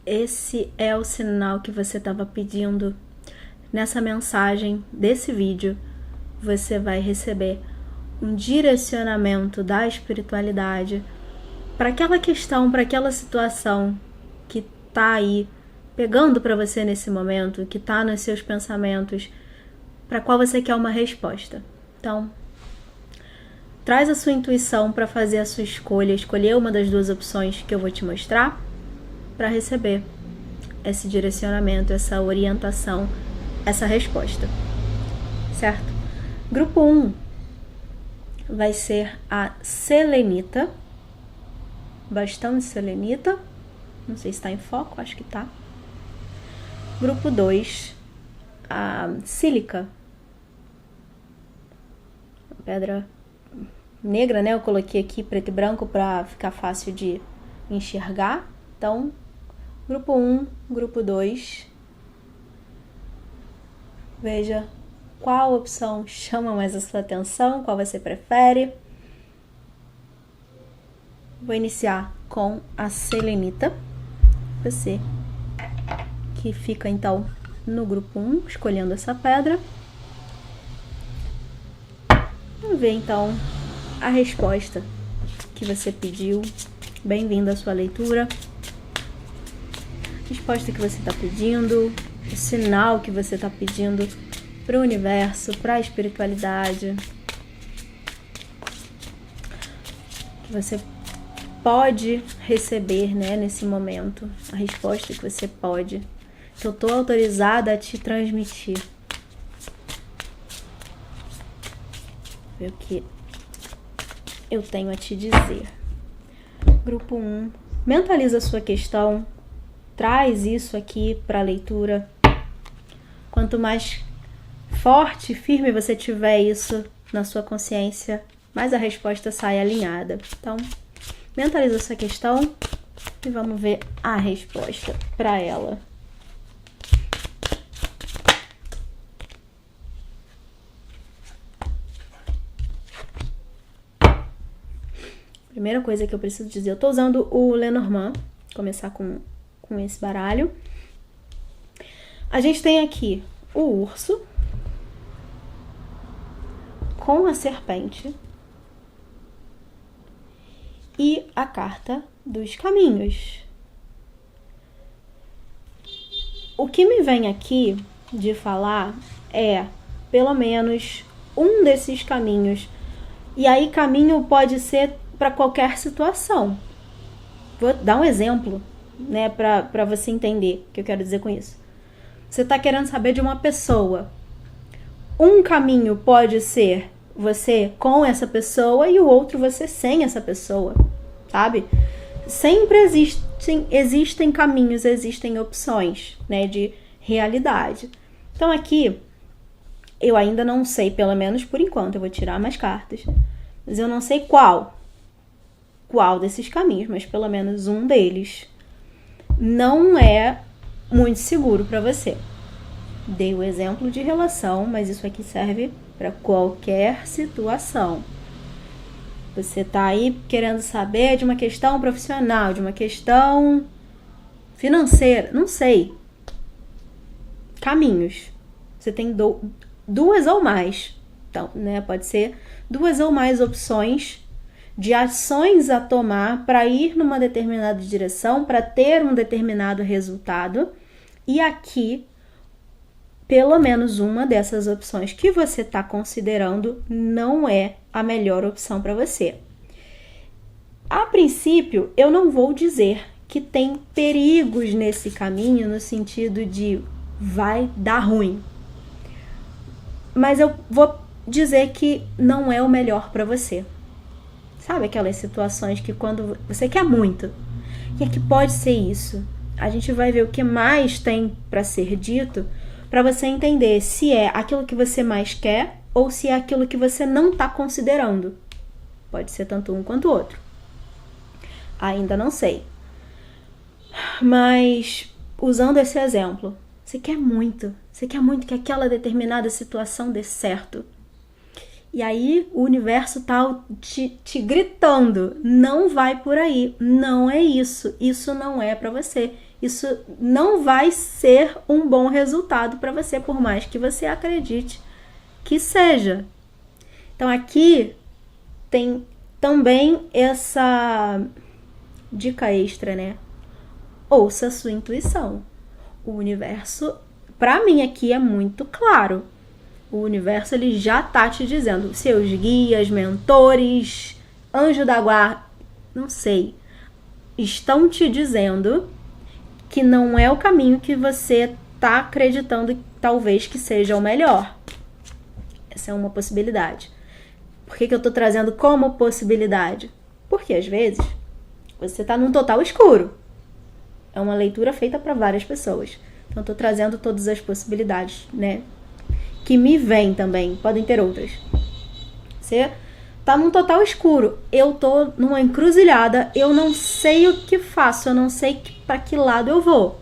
esse é o sinal que você estava pedindo. Nessa mensagem desse vídeo, você vai receber um direcionamento da espiritualidade para aquela questão, para aquela situação que tá aí pegando para você nesse momento, que tá nos seus pensamentos, para qual você quer uma resposta. Então, traz a sua intuição para fazer a sua escolha, escolher uma das duas opções que eu vou te mostrar para receber esse direcionamento, essa orientação, essa resposta, certo? Grupo 1 vai ser a selenita, bastão de selenita, não sei se está em foco, acho que tá. Grupo 2, a sílica, pedra negra, né? Eu coloquei aqui preto e branco para ficar fácil de enxergar. Então, grupo 1, grupo 2. Veja qual opção chama mais a sua atenção, qual você prefere. Vou iniciar com a selenita. Você que fica então no grupo 1, escolhendo essa pedra. Vamos ver então a resposta que você pediu. Bem-vindo à sua leitura. Resposta que você está pedindo, o sinal que você está pedindo para o universo, para a espiritualidade. Que você pode receber, né, nesse momento. A resposta que você pode. Que eu estou autorizada a te transmitir. Ver o que eu tenho a te dizer. Grupo 1. Mentaliza a sua questão. Traz isso aqui para a leitura. Quanto mais forte e firme você tiver isso na sua consciência, mais a resposta sai alinhada. Então, mentaliza essa questão e vamos ver a resposta para ela. Primeira coisa que eu preciso dizer, eu tô usando o Lenormand, começar com esse baralho. A gente tem aqui o urso com a serpente e a carta dos caminhos. O que me vem aqui de falar é, pelo menos, um desses caminhos. E aí, caminho pode ser para qualquer situação. Vou dar um exemplo, né, para você entender o que eu quero dizer com isso. Você está querendo saber de uma pessoa. Um caminho pode ser você com essa pessoa e o outro você sem essa pessoa, sabe? Sempre existem caminhos, existem opções, né, de realidade. Então aqui, eu ainda não sei, pelo menos por enquanto, eu vou tirar mais cartas, mas eu não sei qual desses caminhos, mas pelo menos um deles não é muito seguro para você. Dei o exemplo de relação, mas isso aqui serve para qualquer situação. Você tá aí querendo saber de uma questão profissional, de uma questão financeira, não sei. Caminhos. Você tem duas ou mais. Então, né, pode ser duas ou mais opções de ações a tomar para ir numa determinada direção, para ter um determinado resultado. E aqui, pelo menos uma dessas opções que você está considerando não é a melhor opção para você. A princípio, eu não vou dizer que tem perigos nesse caminho, no sentido de vai dar ruim. Mas eu vou dizer que não é o melhor para você. Sabe aquelas situações que quando você quer muito, e é que pode ser isso. A gente vai ver o que mais tem para ser dito, para você entender se é aquilo que você mais quer ou se é aquilo que você não está considerando. Pode ser tanto um quanto o outro. Ainda não sei. Mas, usando esse exemplo, você quer muito que aquela determinada situação dê certo. E aí o universo tá te gritando, não vai por aí, não é isso não é para você, isso não vai ser um bom resultado para você, por mais que você acredite que seja. Então aqui tem também essa dica extra, né? Ouça a sua intuição. O universo, para mim aqui é muito claro. O universo, ele já tá te dizendo, seus guias, mentores, anjo da guarda, não sei, estão te dizendo que não é o caminho que você tá acreditando talvez que seja o melhor. Essa é uma possibilidade. Por que eu tô trazendo como possibilidade? Porque às vezes você tá num total escuro. É uma leitura feita para várias pessoas. Então eu tô trazendo todas as possibilidades, né? Que me vem também, podem ter outras. Você tá num total escuro, eu tô numa encruzilhada, eu não sei o que faço, eu não sei para que lado eu vou.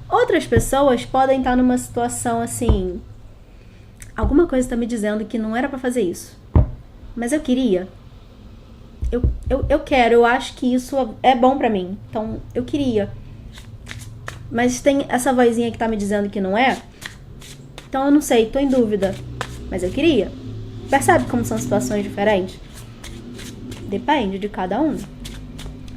Outras pessoas podem estar numa situação assim, alguma coisa está me dizendo que não era para fazer isso, mas eu queria. Eu quero, eu acho que isso é bom para mim, então eu queria. Mas tem essa vozinha que tá me dizendo que não é, então eu não sei, tô em dúvida, mas eu queria. Percebe como são situações diferentes? Depende de cada um.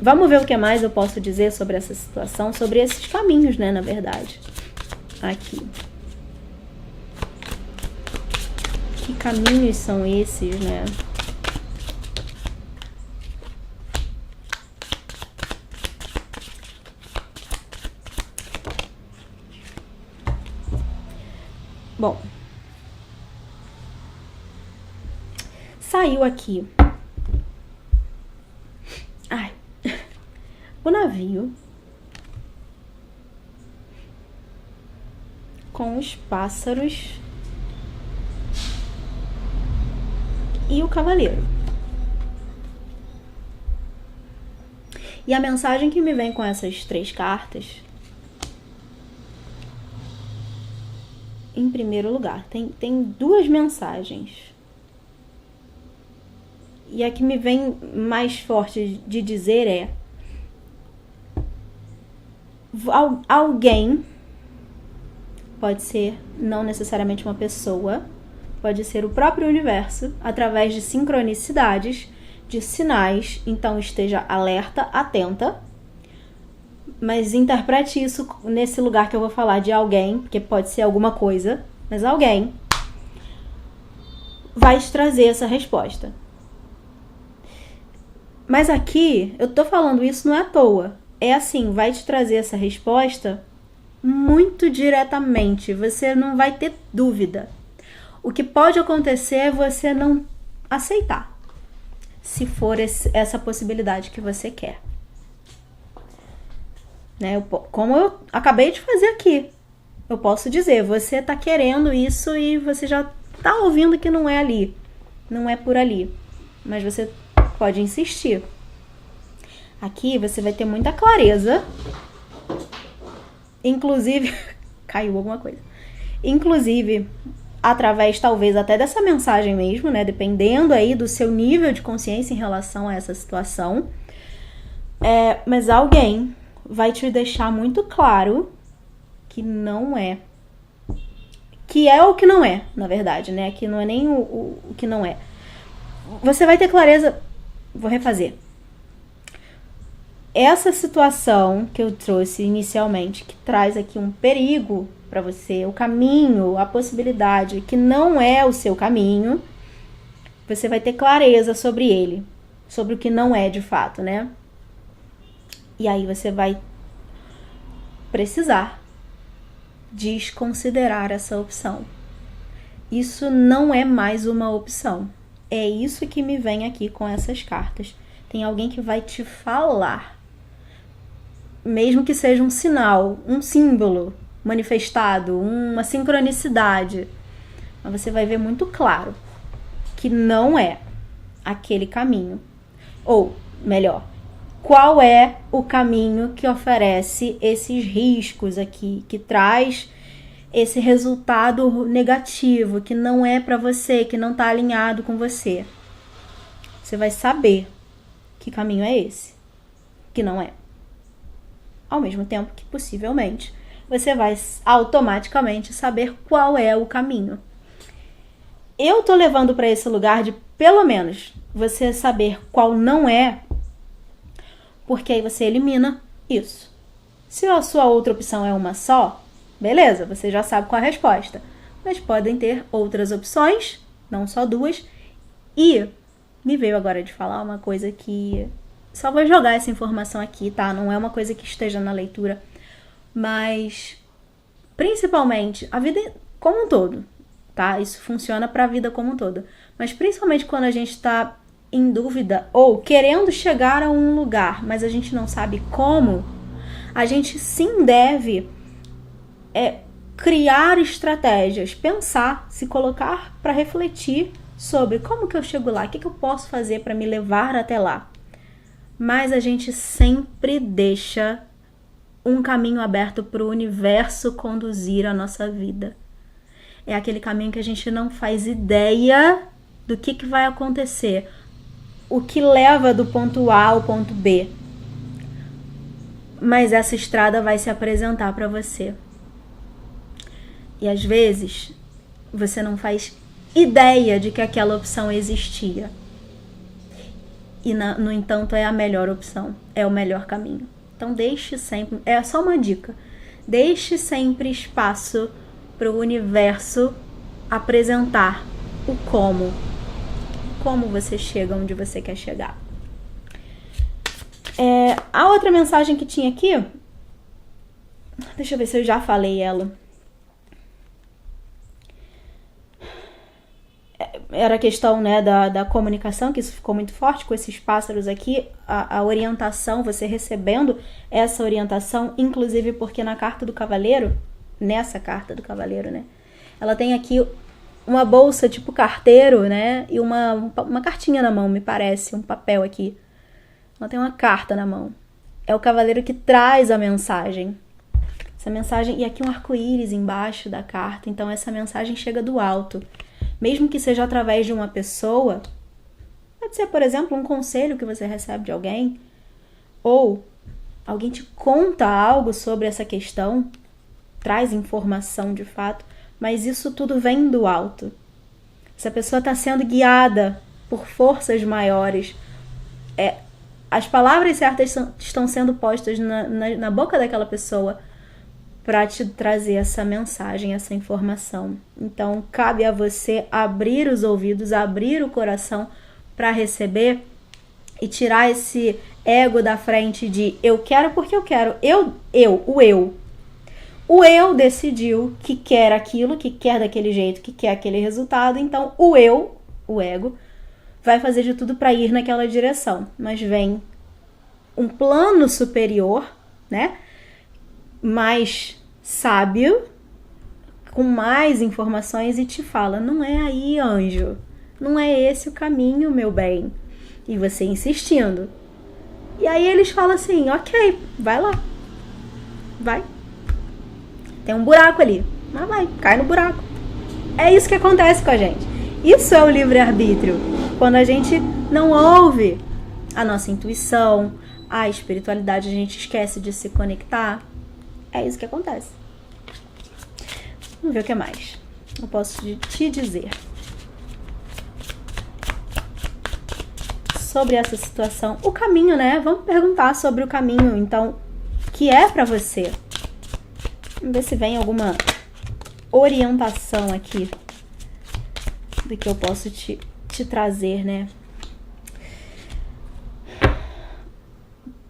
Vamos ver o que mais eu posso dizer sobre essa situação, sobre esses caminhos, né, na verdade. Aqui. Que caminhos são esses, né? Bom, saiu aqui. Ai. O navio com os pássaros e o cavaleiro. E a mensagem que me vem com essas 3 cartas, em primeiro lugar, tem 2 mensagens. E a que me vem mais forte de dizer é: alguém, pode ser não necessariamente uma pessoa, pode ser o próprio universo, através de sincronicidades, de sinais. Então esteja alerta, atenta, mas interprete isso nesse lugar que eu vou falar de alguém, porque pode ser alguma coisa, mas alguém vai te trazer essa resposta. Mas aqui, eu tô falando isso não é à toa. É assim, vai te trazer essa resposta muito diretamente. Você não vai ter dúvida. O que pode acontecer é você não aceitar, se for essa possibilidade que você quer. Né? Como eu acabei de fazer aqui, eu posso dizer, você tá querendo isso e você já tá ouvindo que não é ali, não é por ali, mas você pode insistir. Aqui você vai ter muita clareza, inclusive caiu alguma coisa, inclusive através talvez até dessa mensagem mesmo, né, dependendo aí do seu nível de consciência em relação a essa situação, mas alguém vai te deixar muito claro que não é, que é o que não é, na verdade, né, que não é nem o que não é. Você vai ter clareza. Vou refazer. Essa situação que eu trouxe inicialmente, que traz aqui um perigo para você, o caminho, a possibilidade que não é o seu caminho, você vai ter clareza sobre ele, sobre o que não é de fato, né? E aí você vai precisar desconsiderar essa opção. Isso não é mais uma opção. É isso que me vem aqui com essas cartas. Tem alguém que vai te falar, mesmo que seja um sinal, um símbolo manifestado, uma sincronicidade, mas você vai ver muito claro que não é aquele caminho. Ou, melhor, qual é o caminho que oferece esses riscos aqui, que traz esse resultado negativo, que não é para você, que não tá alinhado com você. Você vai saber que caminho é esse, que não é. ao mesmo tempo que possivelmente você vai automaticamente saber qual é o caminho. Eu tô levando para esse lugar de, pelo menos, você saber qual não é, porque aí você elimina isso. Se a sua outra opção é uma só, beleza, você já sabe qual é a resposta. Mas podem ter outras opções, não só duas. E me veio agora de falar uma coisa que... Só vou jogar essa informação aqui, tá? Não é uma coisa que esteja na leitura. Mas, principalmente, a vida como um todo, tá? Isso funciona para a vida como um todo. Mas principalmente quando a gente está em dúvida ou querendo chegar a um lugar, mas a gente não sabe como, a gente sim deve criar estratégias, pensar, se colocar para refletir sobre como que eu chego lá, o que eu posso fazer para me levar até lá. Mas a gente sempre deixa um caminho aberto para o universo conduzir a nossa vida. É aquele caminho que a gente não faz ideia do que vai acontecer, o que leva do ponto A ao ponto B. Mas essa estrada vai se apresentar para você. E às vezes você não faz ideia de que aquela opção existia. E no entanto é a melhor opção, é o melhor caminho. Então deixe sempre, é só uma dica, deixe sempre espaço para o universo apresentar o como você chega onde você quer chegar. A outra mensagem que tinha aqui, deixa eu ver se eu já falei ela. Era a questão, né, da comunicação, que isso ficou muito forte com esses pássaros aqui, a orientação, você recebendo essa orientação, inclusive porque na carta do cavaleiro, nessa carta do cavaleiro, né, ela tem aqui uma bolsa tipo carteiro, né, e uma cartinha na mão, me parece, um papel aqui. Ela tem uma carta na mão. É o cavaleiro que traz a mensagem. Essa mensagem, e aqui um arco-íris embaixo da carta, então essa mensagem chega do alto. Mesmo que seja através de uma pessoa, pode ser, por exemplo, um conselho que você recebe de alguém, ou alguém te conta algo sobre essa questão, traz informação de fato, mas isso tudo vem do alto. Essa pessoa está sendo guiada por forças maiores. As palavras certas estão sendo postas na boca daquela pessoa para te trazer essa mensagem, essa informação. Então, cabe a você abrir os ouvidos, abrir o coração para receber e tirar esse ego da frente de eu quero porque eu quero. O eu decidiu que quer aquilo, que quer daquele jeito, que quer aquele resultado. Então, o ego, vai fazer de tudo para ir naquela direção. Mas vem um plano superior, né? Mais sábio, com mais informações e te fala, não é aí, anjo, não é esse o caminho, meu bem. E você insistindo. E aí eles falam assim, ok, vai lá, vai. Tem um buraco ali, mas vai, cai no buraco. É isso que acontece com a gente. Isso é o livre-arbítrio. Quando a gente não ouve a nossa intuição, a espiritualidade, a gente esquece de se conectar. É isso que acontece. Vamos ver o que mais eu posso te dizer sobre essa situação. O caminho, né? Vamos perguntar sobre o caminho, então, que é pra você. Vamos ver se vem alguma orientação aqui do que eu posso te trazer, né?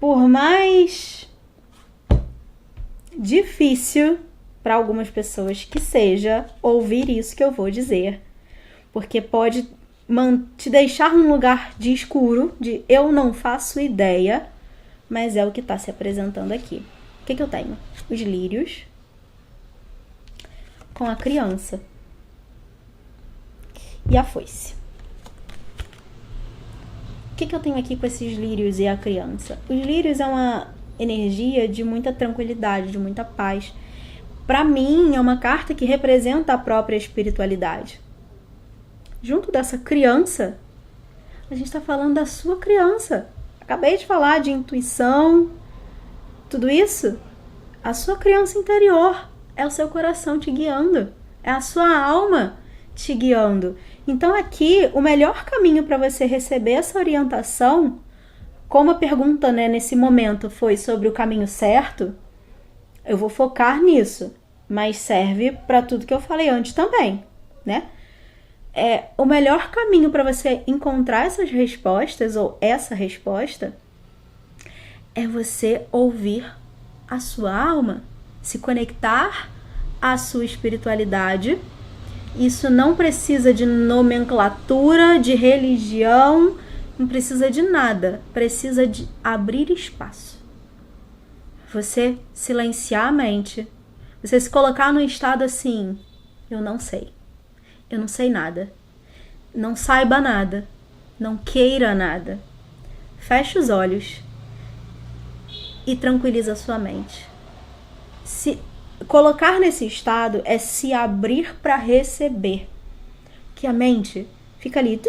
Por mais difícil para algumas pessoas que seja ouvir isso que eu vou dizer, porque pode te deixar num lugar de escuro, de eu não faço ideia, mas é o que está se apresentando aqui. O que eu tenho? Os lírios com a criança e a foice. O que eu tenho aqui com esses lírios e a criança? Os lírios é uma energia de muita tranquilidade, de muita paz. Para mim, é uma carta que representa a própria espiritualidade. Junto dessa criança, a gente está falando da sua criança. Acabei de falar de intuição, tudo isso? A sua criança interior, é o seu coração te guiando, é a sua alma te guiando. Então aqui, o melhor caminho para você receber essa orientação, como a pergunta, né, nesse momento foi sobre o caminho certo, eu vou focar nisso, mas serve para tudo que eu falei antes também, né? O melhor caminho para você encontrar essas respostas, ou essa resposta, é você ouvir a sua alma, se conectar à sua espiritualidade. Isso não precisa de nomenclatura, de religião, não precisa de nada. Precisa de abrir espaço. Você silenciar a mente. Você se colocar num estado assim, eu não sei nada. Não saiba nada. Não queira nada. Feche os olhos e tranquiliza a sua mente. Se colocar nesse estado é se abrir para receber. Que a mente fica ali,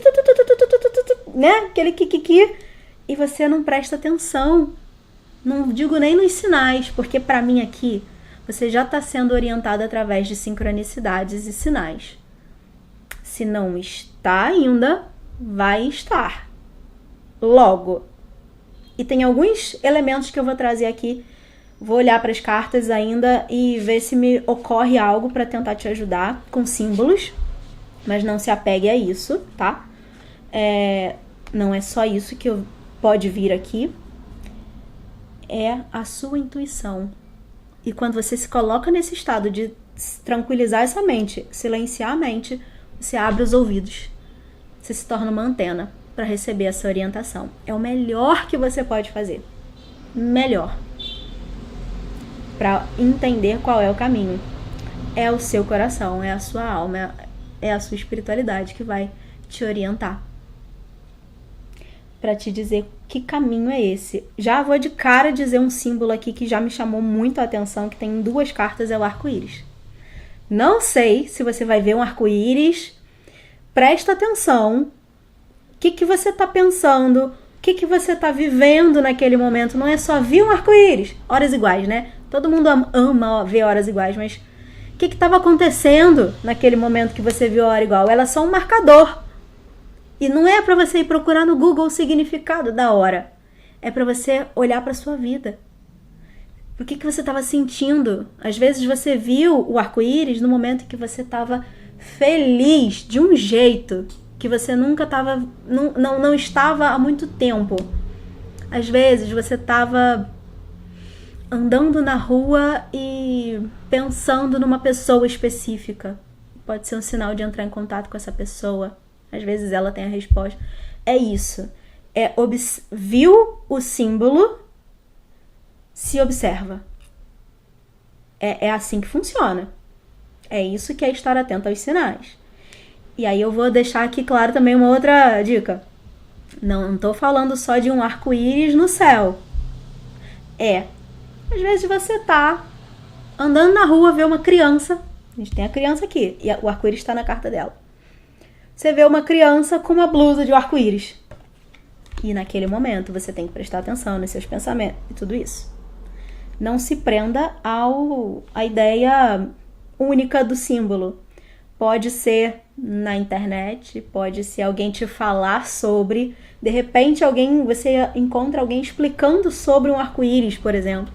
né? Aquele kikiki, e você não presta atenção. Não digo nem nos sinais, porque para mim aqui você já está sendo orientado através de sincronicidades e sinais. Se não está ainda, vai estar logo. E tem alguns elementos que eu vou trazer aqui. Vou olhar para as cartas ainda e ver se me ocorre algo para tentar te ajudar com símbolos. Mas não se apegue a isso, tá? Não é só isso que pode vir aqui. É a sua intuição. E quando você se coloca nesse estado de tranquilizar essa mente, silenciar a mente, você abre os ouvidos. Você se torna uma antena para receber essa orientação. É o melhor que você pode fazer. Melhor. Para entender qual é o caminho. É o seu coração, é a sua alma, é a sua espiritualidade que vai te orientar. Para te dizer que caminho é esse. Já vou de cara dizer um símbolo aqui que já me chamou muito a atenção, que tem em 2 cartas, é o arco-íris. Não sei se você vai ver um arco-íris. Presta atenção. O que você está pensando? O que você está vivendo naquele momento? Não é só ver um arco-íris. Horas iguais, né? Todo mundo ama ver horas iguais, mas o que estava acontecendo naquele momento que você viu a hora igual? Ela é só um marcador. E não é para você ir procurar no Google o significado da hora. É para você olhar para sua vida. O que você estava sentindo? Às vezes você viu o arco-íris no momento que você estava feliz de um jeito que você nunca estava, não estava há muito tempo. Às vezes você estava andando na rua e pensando numa pessoa específica. Pode ser um sinal de entrar em contato com essa pessoa. Às vezes ela tem a resposta. É isso. Viu o símbolo, se observa. É assim que funciona. É isso que é estar atento aos sinais. E aí eu vou deixar aqui claro também uma outra dica. Não estou falando só de um arco-íris no céu. Às vezes você tá andando na rua, vê uma criança. A gente tem a criança aqui. E o arco-íris está na carta dela. Você vê uma criança com uma blusa de arco-íris. E naquele momento você tem que prestar atenção nos seus pensamentos e tudo isso. Não se prenda à ideia única do símbolo. Pode ser na internet, pode ser alguém te falar sobre. De repente você encontra alguém explicando sobre um arco-íris, por exemplo.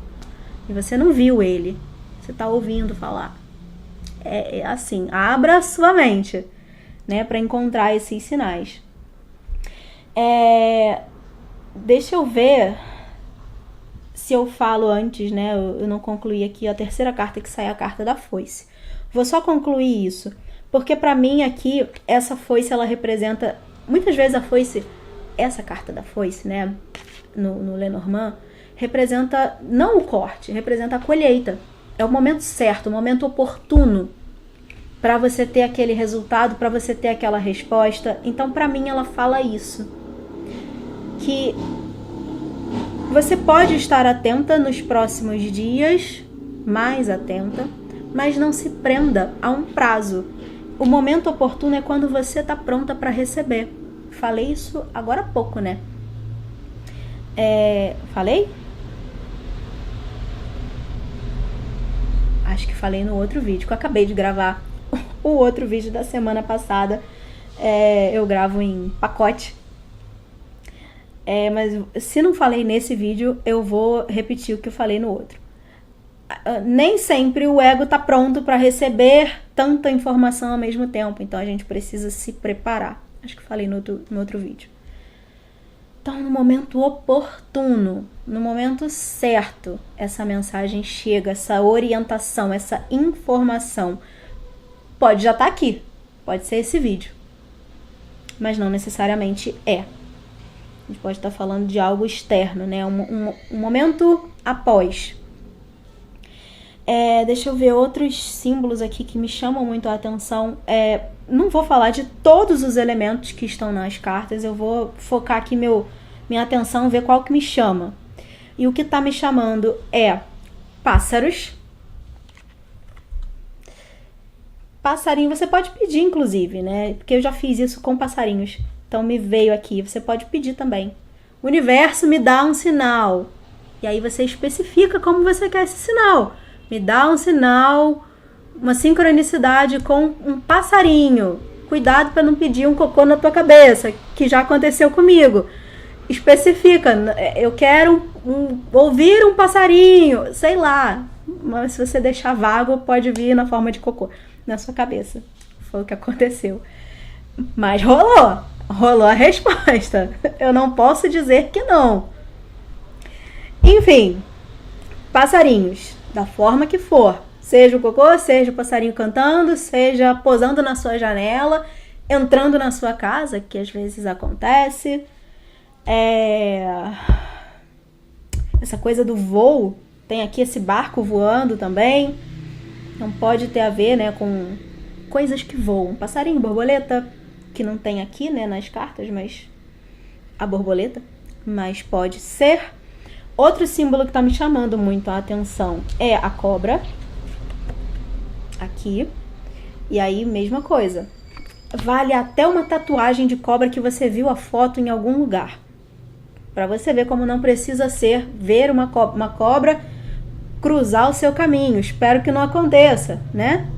E você não viu ele. Você está ouvindo falar. É assim, abra a sua mente, né, para encontrar esses sinais. Deixa eu ver se eu falo antes, né? Eu não concluí aqui a terceira carta, que sai a carta da foice. Vou só concluir isso, porque para mim aqui, essa foice, ela representa, muitas vezes a foice, essa carta da foice, né, no Lenormand, representa não o corte, representa a colheita. É o momento certo, o momento oportuno para você ter aquele resultado, para você ter aquela resposta. Então, para mim, ela fala isso. Que você pode estar atenta nos próximos dias, mais atenta, mas não se prenda a um prazo. O momento oportuno é quando você está pronta para receber. Falei isso agora há pouco, né? Falei? Acho que falei no outro vídeo, que eu acabei de gravar o outro vídeo da semana passada. Eu gravo em pacote. Mas se não falei nesse vídeo, eu vou repetir o que eu falei no outro. Nem sempre o ego tá pronto para receber tanta informação ao mesmo tempo. Então a gente precisa se preparar. Acho que falei no outro vídeo. Então, no momento oportuno, no momento certo, essa mensagem chega, essa orientação, essa informação. Pode já estar aqui, pode ser esse vídeo, mas não necessariamente é. A gente pode estar falando de algo externo, né? Um momento após. Deixa eu ver outros símbolos aqui que me chamam muito a atenção. Não vou falar de todos os elementos que estão nas cartas, eu vou focar aqui minha atenção, ver qual que me chama. E o que está me chamando é pássaros. Passarinho, você pode pedir, inclusive, né? Porque eu já fiz isso com passarinhos. Então me veio aqui, você pode pedir também. O universo me dá um sinal. E aí você especifica como você quer esse sinal. Me dá um sinal, uma sincronicidade com um passarinho. Cuidado para não pedir um cocô na tua cabeça, que já aconteceu comigo. Especifica, eu quero ouvir um passarinho, sei lá. Mas se você deixar vago, pode vir na forma de cocô na sua cabeça. Foi o que aconteceu. Mas rolou a resposta. Eu não posso dizer que não. Enfim, passarinhos, da forma que for. Seja o cocô, seja o passarinho cantando, seja posando na sua janela, entrando na sua casa, que às vezes acontece. Essa coisa do voo, tem aqui esse barco voando também. Não pode ter a ver, né, com coisas que voam. Passarinho, borboleta, que não tem aqui, né, nas cartas, mas a borboleta, mas pode ser. Outro símbolo que tá me chamando muito a atenção é a cobra. Aqui. E aí, mesma coisa. Vale até uma tatuagem de cobra que você viu a foto em algum lugar. Pra você ver como não precisa ver uma cobra cruzar o seu caminho. Espero que não aconteça, né?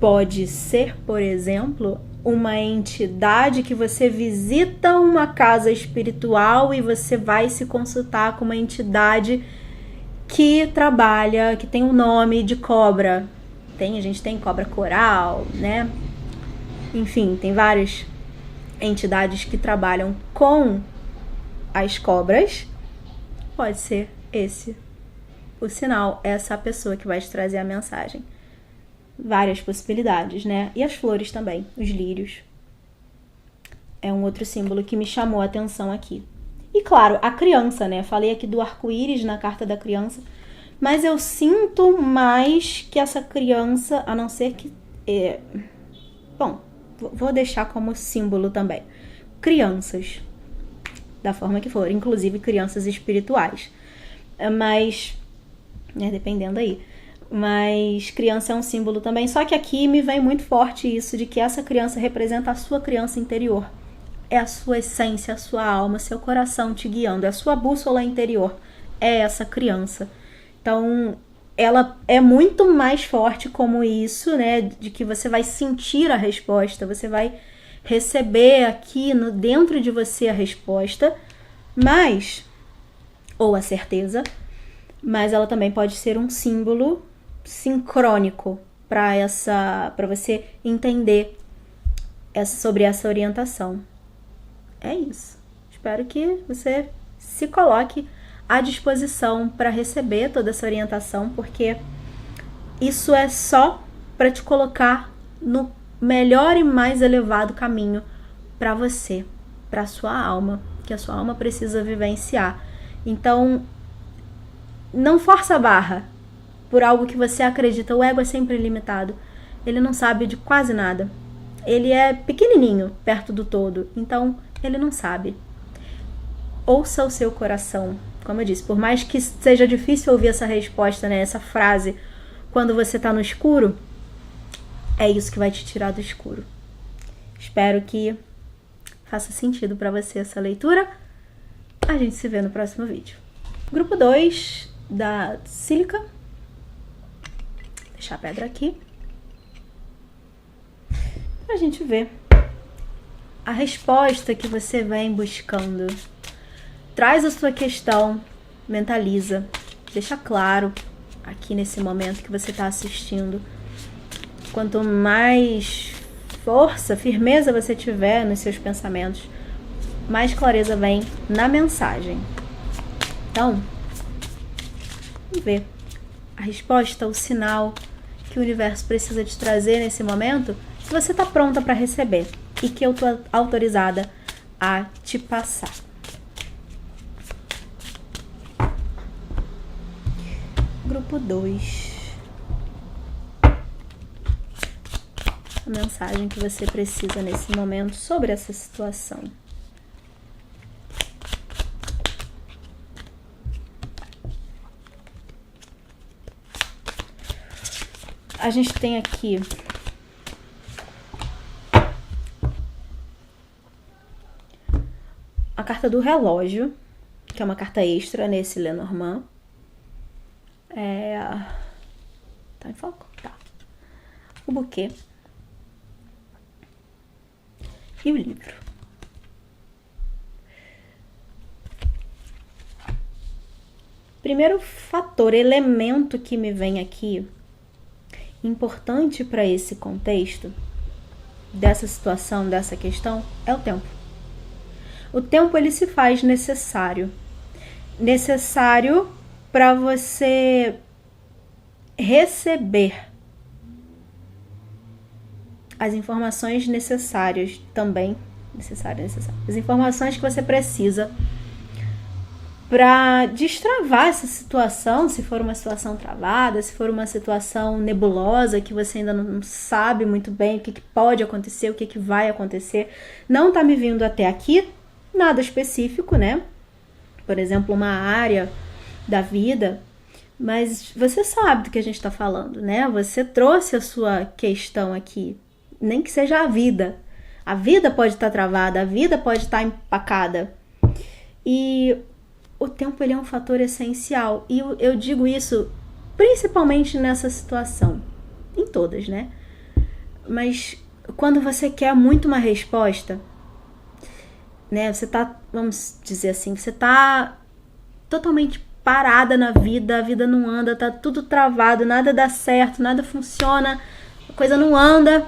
Pode ser, por exemplo, uma entidade que você visita uma casa espiritual e você vai se consultar com uma entidade que trabalha, que tem o nome de cobra. A gente tem cobra coral, né? Enfim, tem várias entidades que trabalham com as cobras. Pode ser esse o sinal, essa pessoa que vai te trazer a mensagem. Várias possibilidades, né? E as flores também, os lírios. É um outro símbolo que me chamou a atenção aqui. E claro, a criança, né? Falei aqui do arco-íris na carta da criança, mas eu sinto mais que essa criança, a não ser que... Bom, vou deixar como símbolo também. Crianças, da forma que for, inclusive crianças espirituais. Mas, dependendo aí. Mas criança é um símbolo também. Só que aqui me vem muito forte isso de que essa criança representa a sua criança interior. É a sua essência, a sua alma, seu coração te guiando. É a sua bússola interior. É essa criança. Então, ela é muito mais forte como isso, né? De que você vai sentir a resposta. Você vai receber aqui dentro de você a resposta. Mas, ou a certeza. Mas ela também pode ser um símbolo sincrônico para você entender sobre essa orientação. É isso. Espero que você se coloque à disposição para receber toda essa orientação, porque isso é só para te colocar no melhor e mais elevado caminho para você, para a sua alma, que a sua alma precisa vivenciar. Então, não força a barra por algo que você acredita. O ego é sempre limitado. Ele não sabe de quase nada. Ele é pequenininho perto do todo. Então, ele não sabe. Ouça o seu coração. Como eu disse, por mais que seja difícil ouvir essa resposta, né, essa frase, quando você está no escuro, é isso que vai te tirar do escuro. Espero que faça sentido para você essa leitura. A gente se vê no próximo vídeo. Grupo 2 da sílica. Deixar a pedra aqui. Pra gente ver a resposta que você vem buscando. Traz a sua questão, mentaliza, deixa claro aqui nesse momento que você está assistindo. Quanto mais força, firmeza você tiver nos seus pensamentos, mais clareza vem na mensagem. Então, vamos ver a resposta, o sinal que o universo precisa te trazer nesse momento, que você está pronta para receber e que eu estou autorizada a te passar. Grupo 2. A mensagem que você precisa nesse momento sobre essa situação. A gente tem aqui a carta do relógio, que é uma carta extra nesse Lenormand. Tá em foco? Tá. O buquê. E o livro. Primeiro fator, elemento que me vem aqui, importante para esse contexto, dessa situação, dessa questão, é o tempo. O tempo, ele se faz necessário. Necessário para você receber as informações necessárias também. As informações que você precisa para destravar essa situação, se for uma situação travada, se for uma situação nebulosa, que você ainda não sabe muito bem o que pode acontecer, o que vai acontecer. Não tá me vindo até aqui nada específico, né? Por exemplo, uma área da vida, mas você sabe do que a gente está falando, né? Você trouxe a sua questão aqui, nem que seja a vida. A vida pode estar travada, a vida pode estar empacada. E o tempo, ele é um fator essencial. E eu digo isso principalmente nessa situação. Em todas, né? Mas quando você quer muito uma resposta, né? Você tá, vamos dizer assim, você tá totalmente parada na vida, a vida não anda, tá tudo travado, nada dá certo, nada funciona, a coisa não anda.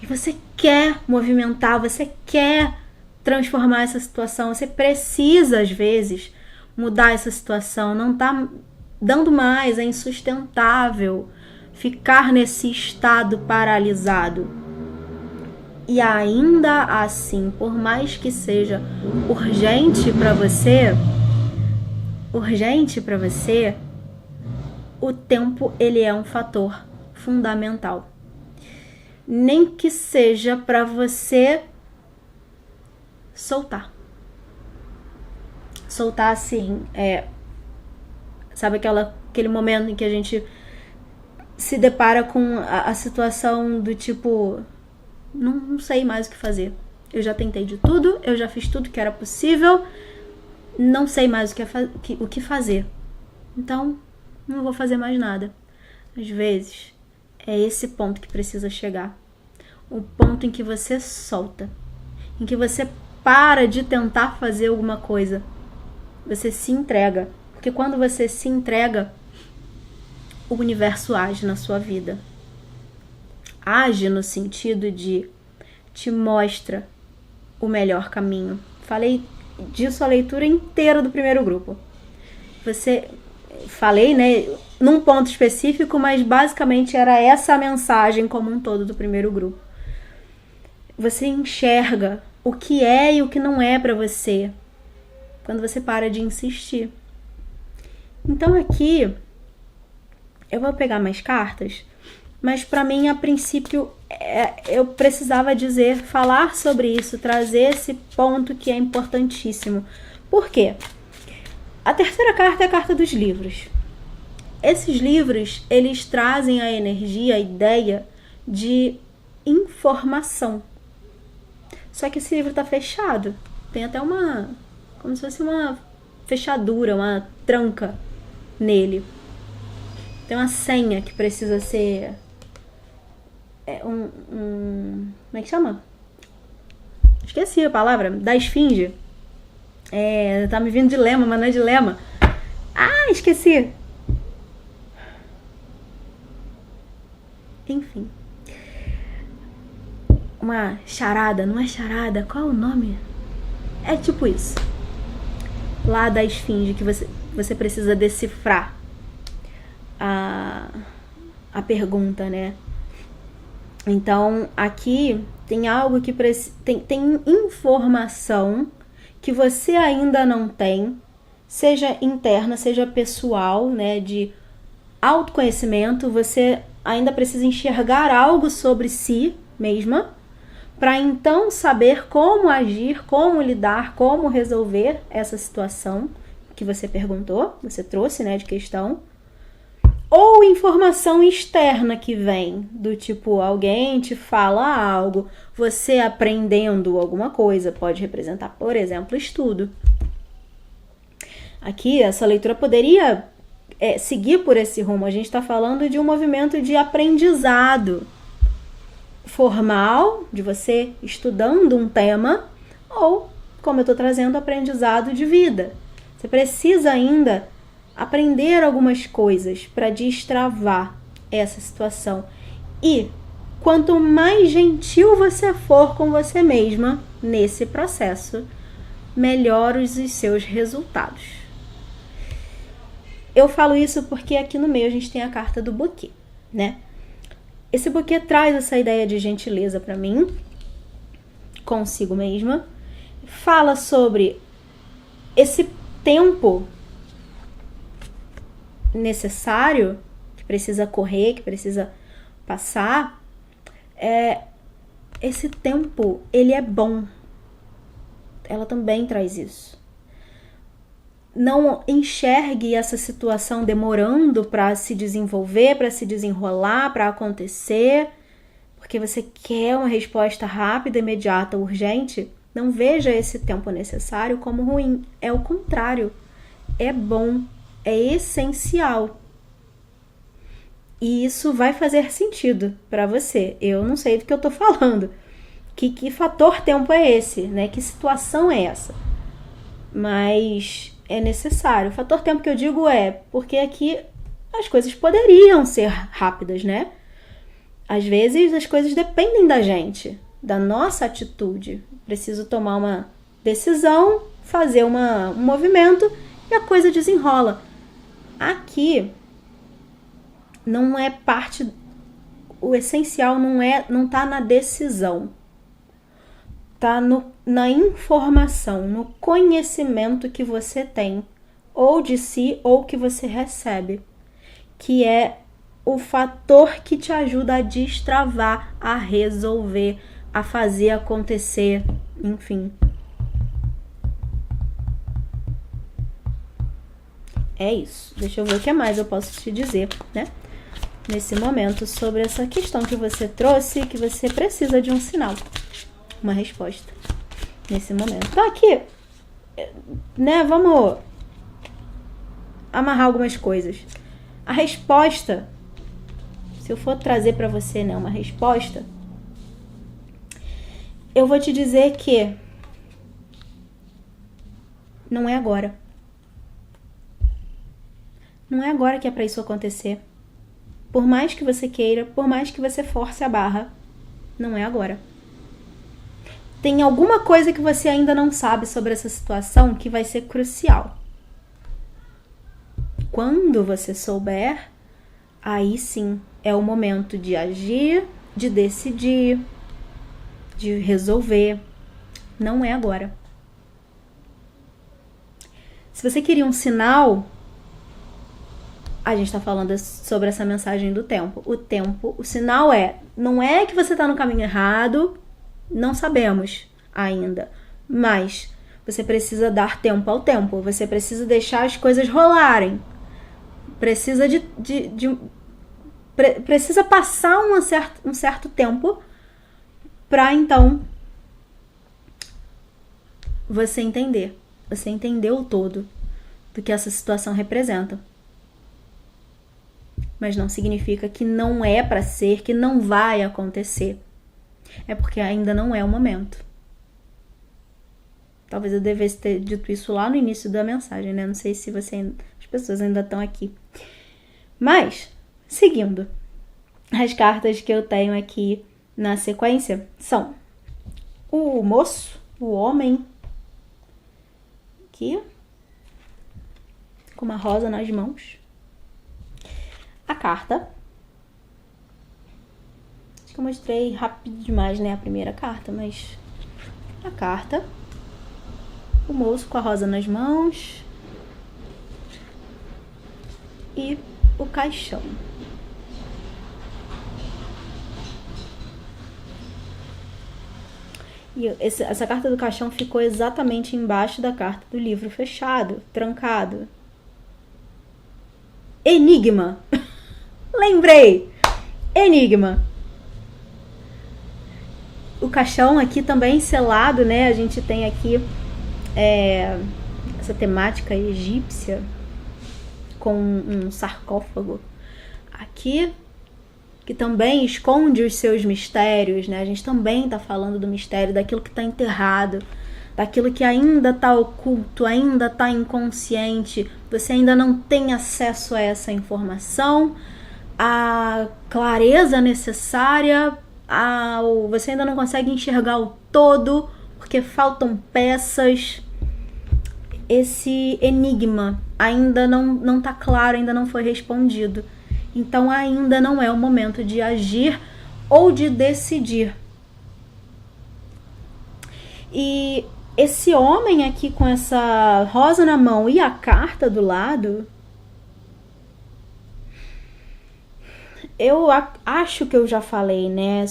E você quer movimentar, você quer transformar essa situação, você precisa, às vezes, mudar essa situação, não tá dando mais, é insustentável ficar nesse estado paralisado. E ainda assim, por mais que seja urgente para você, o tempo, ele é um fator fundamental. Nem que seja para você soltar. Soltar assim, sabe aquele momento em que a gente se depara com a situação do tipo, não sei mais o que fazer. Eu já tentei de tudo, eu já fiz tudo que era possível, não sei mais o que fazer. Então, não vou fazer mais nada. Às vezes, é esse ponto que precisa chegar. O ponto em que você solta. Em que você para de tentar fazer alguma coisa. Você se entrega. Porque quando você se entrega, o universo age na sua vida. Age no sentido de te mostra o melhor caminho. Falei disso a leitura inteira do primeiro grupo. Falei, né, num ponto específico, mas basicamente era essa a mensagem como um todo do primeiro grupo. Você enxerga o que é e o que não é para você quando você para de insistir. Então aqui eu vou pegar mais cartas, mas para mim, a princípio, eu precisava falar sobre isso, trazer esse ponto que é importantíssimo. Por quê? A terceira carta é a carta dos livros. Esses livros, eles trazem a energia, a ideia de informação. Só que esse livro está fechado. Tem até como se fosse uma fechadura, uma tranca. nele. Tem uma senha que precisa ser como é que chama? Esqueci a palavra. Da esfinge. Tá me vindo dilema, mas não é dilema. Ah, esqueci. Enfim. Uma charada, não é charada? Qual é o nome? É tipo isso. Lá da esfinge que você precisa decifrar a pergunta, né? Então, aqui tem algo que tem informação que você ainda não tem, seja interna, seja pessoal, né, de autoconhecimento. Você ainda precisa enxergar algo sobre si mesma, para então saber como agir, como lidar, como resolver essa situação que você perguntou, você trouxe, né, de questão. Ou informação externa que vem, do tipo, alguém te fala algo, você aprendendo alguma coisa, pode representar, por exemplo, estudo. Aqui, essa leitura poderia seguir por esse rumo. A gente está falando de um movimento de aprendizado formal, de você estudando um tema, ou, como eu estou trazendo, aprendizado de vida. Você precisa ainda aprender algumas coisas para destravar essa situação. E quanto mais gentil você for com você mesma nesse processo, melhores os seus resultados. Eu falo isso porque aqui no meio a gente tem a carta do buquê, né? Esse buquê traz essa ideia de gentileza para mim, consigo mesma. Fala sobre esse tempo necessário, que precisa correr, que precisa passar. Esse tempo, ele é bom. Ela também traz isso. Não enxergue essa situação demorando para se desenvolver, para se desenrolar, para acontecer, porque você quer uma resposta rápida, imediata, urgente. Não veja esse tempo necessário como ruim. É o contrário. É bom, é essencial. E isso vai fazer sentido para você. Eu não sei do que eu tô falando. Que fator tempo é esse, né? Que situação é essa? Mas é necessário. O fator tempo que eu digo porque aqui as coisas poderiam ser rápidas, né? Às vezes as coisas dependem da gente, da nossa atitude. Preciso tomar uma decisão, fazer um movimento e a coisa desenrola. Aqui não é parte, o essencial não tá na decisão. Tá na informação, no conhecimento que você tem, ou de si, ou que você recebe, que é o fator que te ajuda a destravar, a resolver, a fazer acontecer, enfim. É isso. Deixa eu ver o que mais eu posso te dizer, né? Nesse momento, sobre essa questão que você trouxe, que você precisa de um sinal. Uma resposta nesse momento. Então aqui, né, vamos amarrar algumas coisas. A resposta, se eu for trazer para você, né, uma resposta, eu vou te dizer que não é agora. Não é agora que é para isso acontecer. Por mais que você queira, por mais que você force a barra, não é agora. Tem alguma coisa que você ainda não sabe sobre essa situação que vai ser crucial. Quando você souber, aí sim é o momento de agir, de decidir, de resolver. Não é agora. Se você queria um sinal, a gente está falando sobre essa mensagem do tempo. O tempo, o sinal não é que você está no caminho errado, não sabemos ainda, mas você precisa dar tempo ao tempo, você precisa deixar as coisas rolarem, precisa precisa passar um certo tempo para então você entender o todo do que essa situação representa. mas não significa que não é para ser, que não vai acontecer. É porque ainda não é o momento. Talvez eu devesse ter dito isso lá no início da mensagem, né? Não sei se as pessoas ainda estão aqui. Mas, seguindo, as cartas que eu tenho aqui na sequência são o moço, o homem, aqui, com uma rosa nas mãos. A carta. Acho que eu mostrei rápido demais, né? A primeira carta, mas a carta. O moço com a rosa nas mãos. E o caixão. E essa carta do caixão ficou exatamente embaixo da carta do livro fechado, trancado. Enigma. Lembrei. Enigma. O caixão aqui também selado, né? A gente tem aqui essa temática egípcia com um sarcófago aqui, que também esconde os seus mistérios, né? A gente também está falando do mistério, daquilo que está enterrado, daquilo que ainda está oculto, ainda está inconsciente. Você ainda não tem acesso a essa informação, a clareza necessária, você ainda não consegue enxergar o todo, porque faltam peças. Esse enigma ainda não está claro, ainda não foi respondido. Então ainda não é o momento de agir ou de decidir. E esse homem aqui com essa rosa na mão e a carta do lado, eu acho que eu já falei, né?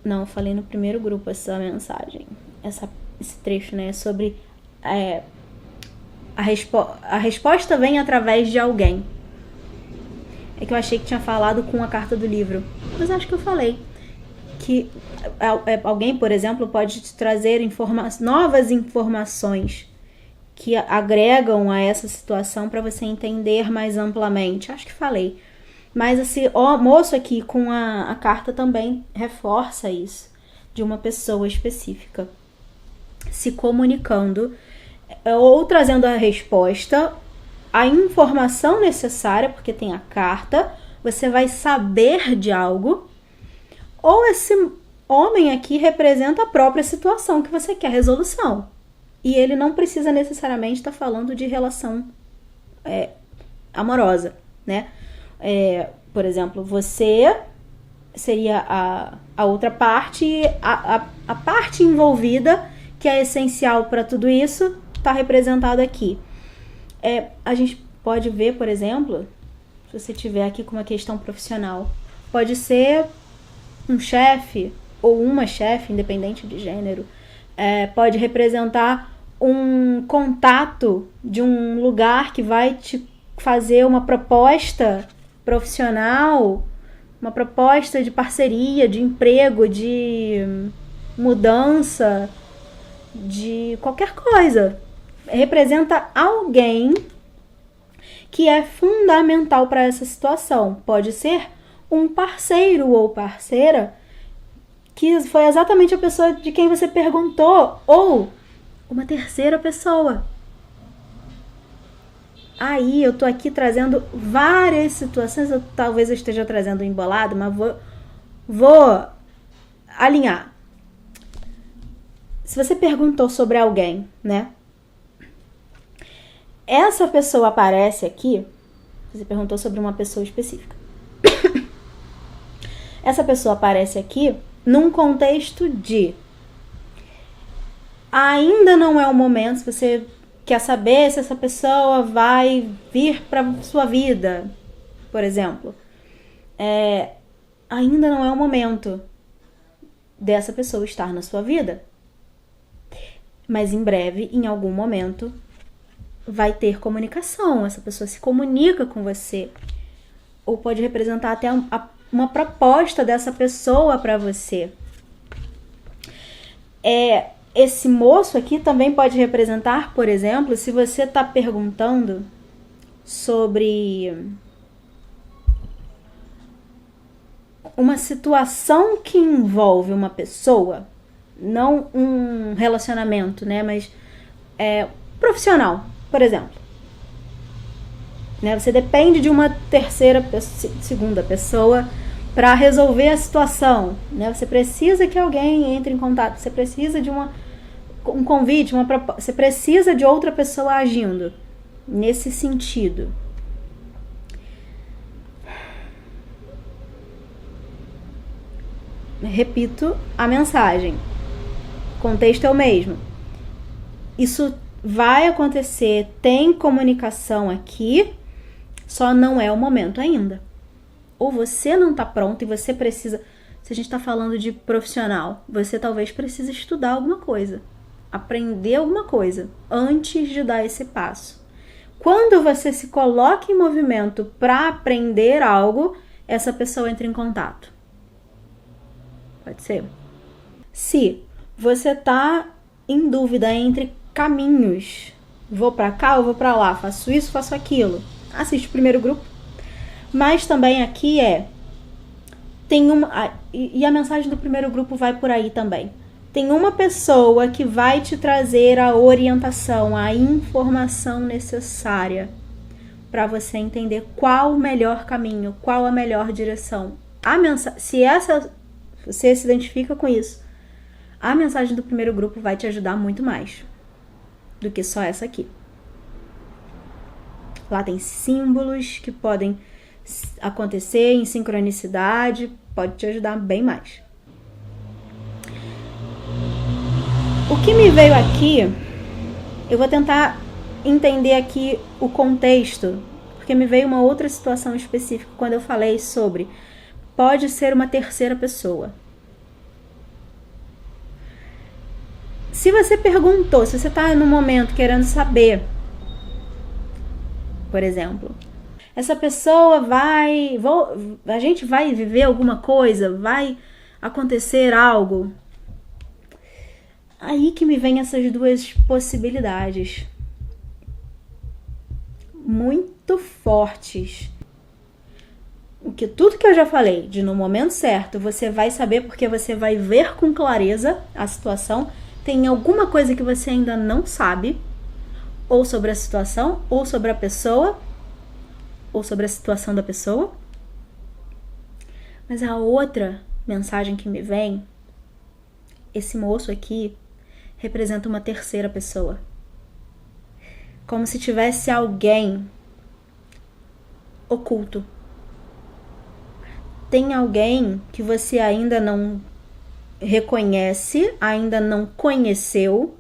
Não, eu falei no primeiro grupo essa mensagem, esse trecho, né? Sobre a resposta vem através de alguém. É que eu achei que tinha falado com a carta do livro, mas acho que eu falei que alguém, por exemplo, pode te trazer novas informações que agregam a essa situação para você entender mais amplamente. Acho que falei. Mas esse moço aqui com a carta também reforça isso, de uma pessoa específica se comunicando ou trazendo a resposta, a informação necessária, porque tem a carta, você vai saber de algo, ou esse homem aqui representa a própria situação que você quer resolução. E ele não precisa necessariamente estar falando de relação amorosa, né? Por exemplo, você seria a outra parte, a parte envolvida, que é essencial para tudo isso, está representada aqui. A gente pode ver, por exemplo, se você estiver aqui com uma questão profissional, pode ser um chefe ou uma chefe, independente de gênero, pode representar um contato de um lugar que vai te fazer uma proposta profissional, uma proposta de parceria, de emprego, de mudança, de qualquer coisa. Representa alguém que é fundamental para essa situação. Pode ser um parceiro ou parceira que foi exatamente a pessoa de quem você perguntou, ou uma terceira pessoa. Aí eu tô aqui trazendo várias situações, talvez eu esteja trazendo embolado, mas vou alinhar. Se você perguntou sobre alguém, né? Essa pessoa aparece aqui, você perguntou sobre uma pessoa específica. Essa pessoa aparece aqui num contexto de ainda não é o momento, se você quer saber se essa pessoa vai vir para sua vida, por exemplo. Ainda não é o momento dessa pessoa estar na sua vida. Mas em breve, em algum momento, vai ter comunicação. Essa pessoa se comunica com você. Ou pode representar até uma proposta dessa pessoa para você. Esse moço aqui também pode representar, por exemplo, se você está perguntando sobre uma situação que envolve uma pessoa, não um relacionamento, né, mas profissional, por exemplo. Né, você depende de uma segunda pessoa para resolver a situação, né? Você precisa que alguém entre em contato, você precisa de um convite, uma proposta, você precisa de outra pessoa agindo nesse sentido. Repito a mensagem, o contexto é o mesmo. Isso vai acontecer, tem comunicação aqui, só não é o momento ainda. Ou você não está pronto e você precisa... Se a gente está falando de profissional, você talvez precise estudar alguma coisa, aprender alguma coisa antes de dar esse passo. Quando você se coloca em movimento para aprender algo, essa pessoa entra em contato. Pode ser? Se você está em dúvida entre caminhos, vou para cá ou vou para lá, faço isso, faço aquilo, assiste o primeiro grupo. Mas também aqui e a mensagem do primeiro grupo vai por aí também. Tem uma pessoa que vai te trazer a orientação, a informação necessária para você entender qual o melhor caminho, qual a melhor direção. Se você se identifica com isso, a mensagem do primeiro grupo vai te ajudar muito mais do que só essa aqui. Lá tem símbolos que podem acontecer em sincronicidade, pode te ajudar bem mais. O que me veio aqui, eu vou tentar entender aqui o contexto, porque me veio uma outra situação específica quando eu falei sobre pode ser uma terceira pessoa. Se você perguntou, se você está no momento querendo saber, por exemplo, essa pessoa a gente vai viver alguma coisa, vai acontecer algo. Aí que me vem essas duas possibilidades muito fortes. Tudo que eu já falei, de no momento certo, você vai saber porque você vai ver com clareza a situação. Tem alguma coisa que você ainda não sabe, ou sobre a situação, ou sobre a pessoa, ou sobre a situação da pessoa. Mas a outra mensagem que me vem, esse moço aqui representa uma terceira pessoa. Como se tivesse alguém oculto. Tem alguém que você ainda não reconhece, ainda não conheceu,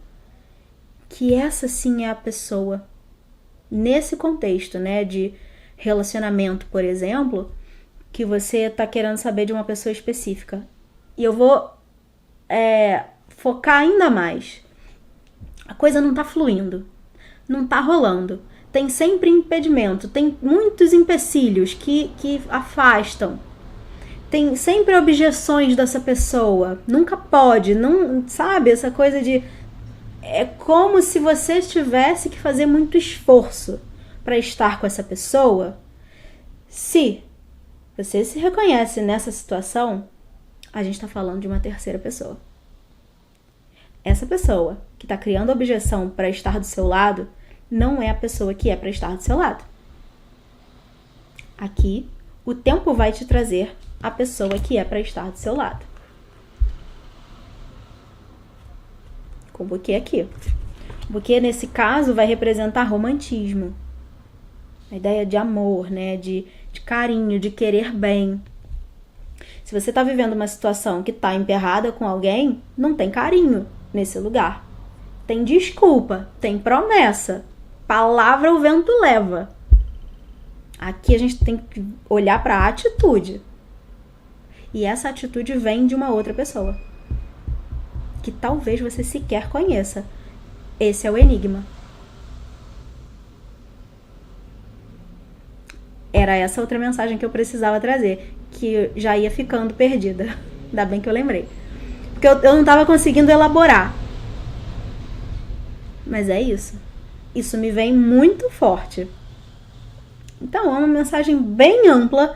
que essa sim é a pessoa. Nesse contexto, né, de relacionamento, por exemplo, que você está querendo saber de uma pessoa específica. E eu vou focar ainda mais. A coisa não está fluindo, não está rolando. Tem sempre impedimento, tem muitos empecilhos que afastam. Tem sempre objeções dessa pessoa. Nunca pode, não, sabe? Essa coisa de... É como se você tivesse que fazer muito esforço para estar com essa pessoa. Se você se reconhece nessa situação, a gente está falando de uma terceira pessoa. Essa pessoa que está criando objeção para estar do seu lado não é a pessoa que é para estar do seu lado. Aqui, o tempo vai te trazer a pessoa que é para estar do seu lado. Com o buquê aqui. O buquê, nesse caso, vai representar romantismo. A ideia de amor, né? De carinho, de querer bem. Se você está vivendo uma situação que está emperrada com alguém, não tem carinho nesse lugar. Tem desculpa, tem promessa. Palavra o vento leva. Aqui a gente tem que olhar para a atitude. E essa atitude vem de uma outra pessoa, que talvez você sequer conheça. Esse é o enigma. Era essa outra mensagem que eu precisava trazer, que já ia ficando perdida. Ainda bem que eu lembrei. Porque eu não estava conseguindo elaborar. Mas é isso. Isso me vem muito forte. Então, é uma mensagem bem ampla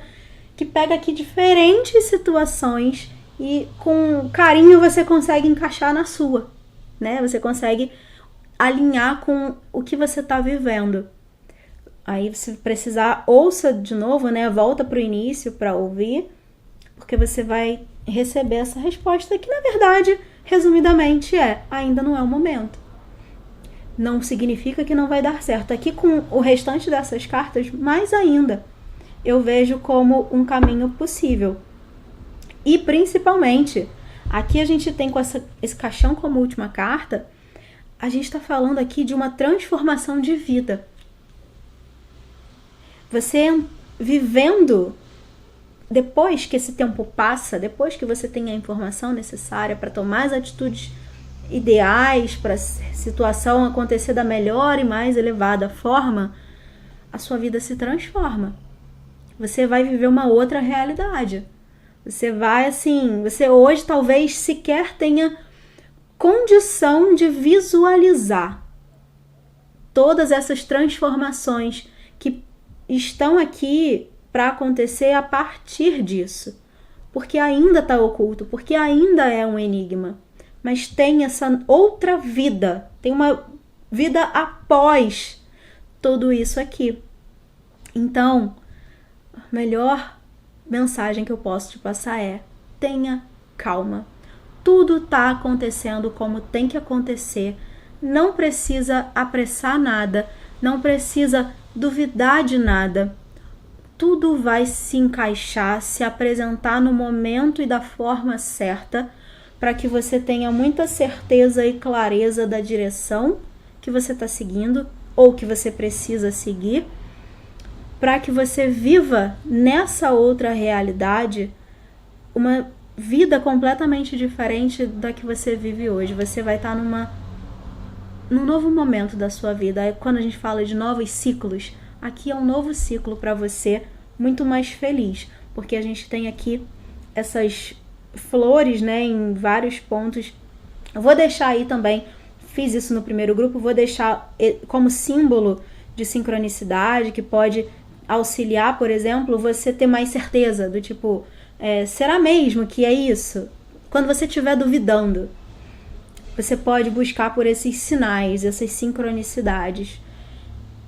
que pega aqui diferentes situações e com carinho você consegue encaixar na sua, né? Você consegue alinhar com o que você está vivendo. Aí, se precisar, ouça de novo, né? Volta para o início para ouvir, porque você vai receber essa resposta que, na verdade, resumidamente, ainda não é o momento. Não significa que não vai dar certo. Aqui, com o restante dessas cartas, mais ainda, eu vejo como um caminho possível. E, principalmente, aqui a gente tem com esse caixão como última carta, a gente está falando aqui de uma transformação de vida. Você vivendo, depois que esse tempo passa, depois que você tem a informação necessária para tomar as atitudes ideais para a situação acontecer da melhor e mais elevada forma, a sua vida se transforma. Você vai viver uma outra realidade. Você vai você hoje talvez sequer tenha condição de visualizar todas essas transformações que estão aqui para acontecer a partir disso. Porque ainda está oculto, porque ainda é um enigma. Mas tem essa outra vida, tem uma vida após tudo isso aqui. Então, a melhor mensagem que eu posso te passar é: tenha calma. Tudo está acontecendo como tem que acontecer. Não precisa apressar nada, não precisa duvidar de nada. Tudo vai se encaixar, se apresentar no momento e da forma certa, para que você tenha muita certeza e clareza da direção que você está seguindo ou que você precisa seguir, para que você viva nessa outra realidade uma vida completamente diferente da que você vive hoje. Você vai estar num novo momento da sua vida. Quando a gente fala de novos ciclos, aqui é um novo ciclo para você, muito mais feliz, porque a gente tem aqui essas flores, né, em vários pontos. Eu vou deixar aí também, fiz isso no primeiro grupo, vou deixar como símbolo de sincronicidade, que pode auxiliar, por exemplo, você ter mais certeza do tipo, será mesmo que é isso? Quando você estiver duvidando, você pode buscar por esses sinais, essas sincronicidades.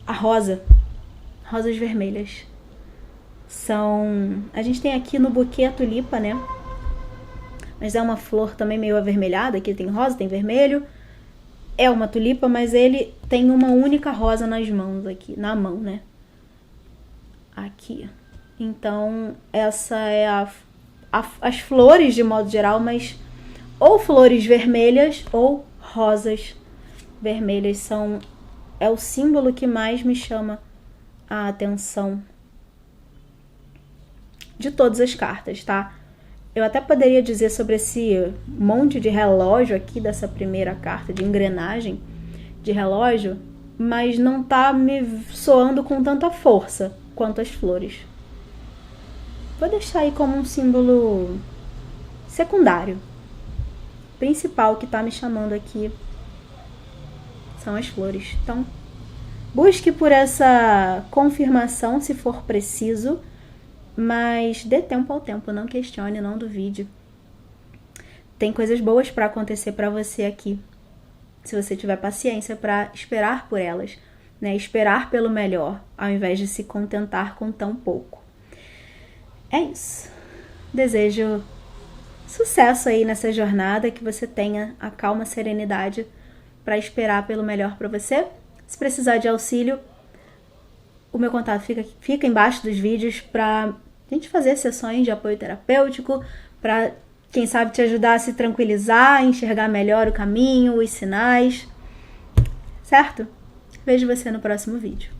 A rosas vermelhas a gente tem aqui no buquê a tulipa, né? Mas é uma flor também meio avermelhada. Aqui tem rosa, tem vermelho. É uma tulipa, mas ele tem uma única rosa nas mãos aqui, na mão, né? Aqui. Então, essa é as flores de modo geral, mas ou flores vermelhas ou rosas vermelhas é o símbolo que mais me chama a atenção de todas as cartas, tá? Eu até poderia dizer sobre esse monte de relógio aqui dessa primeira carta de engrenagem de relógio, mas não tá me soando com tanta força quanto as flores. Vou deixar aí como um símbolo secundário. O principal que tá me chamando aqui são as flores. Então, busque por essa confirmação se for preciso, mas dê tempo ao tempo, não questione, não duvide. Tem coisas boas para acontecer para você aqui, se você tiver paciência para esperar por elas, né? Esperar pelo melhor, ao invés de se contentar com tão pouco. É isso. Desejo sucesso aí nessa jornada, que você tenha a calma, a serenidade para esperar pelo melhor para você. Se precisar de auxílio, o meu contato fica embaixo dos vídeos para a gente fazer sessões de apoio terapêutico, para, quem sabe, te ajudar a se tranquilizar, a enxergar melhor o caminho, os sinais, certo? Vejo você no próximo vídeo.